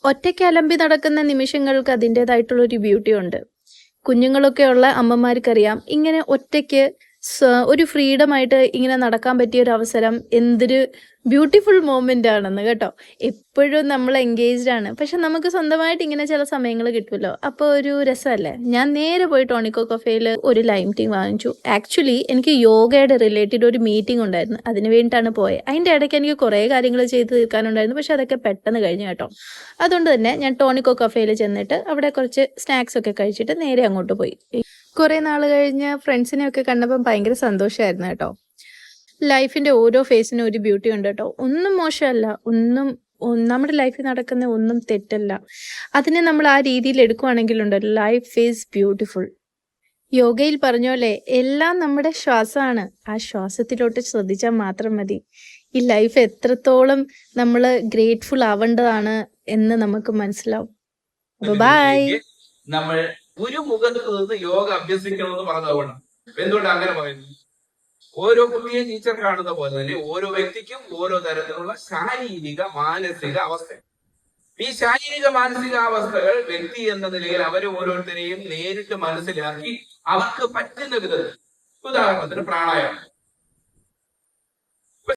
ഒറ്റയ്ക്ക് അലമ്പി നടക്കുന്ന നിമിഷങ്ങൾക്ക് അതിൻ്റെതായിട്ടുള്ളൊരു ബ്യൂട്ടി ഉണ്ട്. കുഞ്ഞുങ്ങളൊക്കെ ഉള്ള അമ്മമാർക്കറിയാം ഇങ്ങനെ ഒറ്റയ്ക്ക് ഒരു ഫ്രീഡമായിട്ട് ഇങ്ങനെ നടക്കാൻ പറ്റിയ ഒരു അവസരം എന്തൊരു ബ്യൂട്ടിഫുൾ മൊമെൻ്റ് ആണെന്ന് കേട്ടോ. എപ്പോഴും നമ്മൾ എൻഗേജ്ഡ് ആണ്, പക്ഷെ നമുക്ക് സ്വന്തമായിട്ട് ഇങ്ങനെ ചില സമയങ്ങൾ കിട്ടുമല്ലോ, അപ്പോൾ ഒരു രസമല്ലേ. ഞാൻ നേരെ പോയി ടോണിക്കോ കഫേയിൽ ഒരു ലൈം ടീ വാങ്ങിച്ചു. ആക്ച്വലി എനിക്ക് യോഗയുടെ റിലേറ്റഡ് ഒരു മീറ്റിംഗ് ഉണ്ടായിരുന്നു, അതിന് വേണ്ടിയിട്ടാണ് പോയത്. അതിൻ്റെ ഇടയ്ക്ക് എനിക്ക് കുറേ കാര്യങ്ങൾ ചെയ്ത് തീർക്കാനുണ്ടായിരുന്നു, പക്ഷെ അതൊക്കെ പെട്ടെന്ന് കഴിഞ്ഞു കേട്ടോ. അതുകൊണ്ട് തന്നെ ഞാൻ ടോണിക്കോ കഫേയിൽ ചെന്നിട്ട് അവിടെ കുറച്ച് സ്നാക്സ് ഒക്കെ കഴിച്ചിട്ട് നേരെ അങ്ങോട്ട് പോയി. കുറേ നാൾ കഴിഞ്ഞ് ഫ്രണ്ട്സിനെയൊക്കെ കണ്ടപ്പം ഭയങ്കര സന്തോഷമായിരുന്നു കേട്ടോ. ലൈഫിൻ്റെ ഓരോ ഫേസിനും ഒരു ബ്യൂട്ടി ഉണ്ട് കേട്ടോ. ഒന്നും മോശമല്ല, നമ്മുടെ ലൈഫിൽ നടക്കുന്ന ഒന്നും തെറ്റല്ല. അതിനെ നമ്മൾ ആ രീതിയിൽ എടുക്കുവാണെങ്കിലുണ്ടല്ലോ, ലൈഫ് ഈസ് ബ്യൂട്ടിഫുൾ. യോഗയിൽ പറഞ്ഞ പോലെ എല്ലാം നമ്മുടെ ശ്വാസമാണ്. ആ ശ്വാസത്തിലോട്ട് ശ്രദ്ധിച്ചാൽ മാത്രം മതി. ഈ ലൈഫ് എത്രത്തോളം നമ്മൾ ഗ്രേറ്റ്ഫുൾ ആവേണ്ടതാണ് എന്ന് നമുക്ക് മനസ്സിലാവും. ബൈ. നമ്മൾ ഒരു മുഖത്ത് നിന്ന് യോഗ അഭ്യസിക്കണമെന്ന് പറഞ്ഞതുകൊണ്ട് എന്തുകൊണ്ട് അങ്ങനെ പറയുന്നു? ഓരോ കുട്ടിയെ ടീച്ചർ കാണുന്ന പോലെ തന്നെ ഓരോ വ്യക്തിക്കും ഓരോ തരത്തിലുള്ള ശാരീരിക മാനസിക അവസ്ഥ. ഈ ശാരീരിക മാനസിക അവസ്ഥകൾ വ്യക്തി എന്ന നിലയിൽ അവരെ ഓരോരുത്തരെയും നേരിട്ട് മനസ്സിലാക്കി അവർക്ക് പറ്റുന്ന വിധത്തിൽ, ഉദാഹരണത്തിന് പ്രാണായാമം.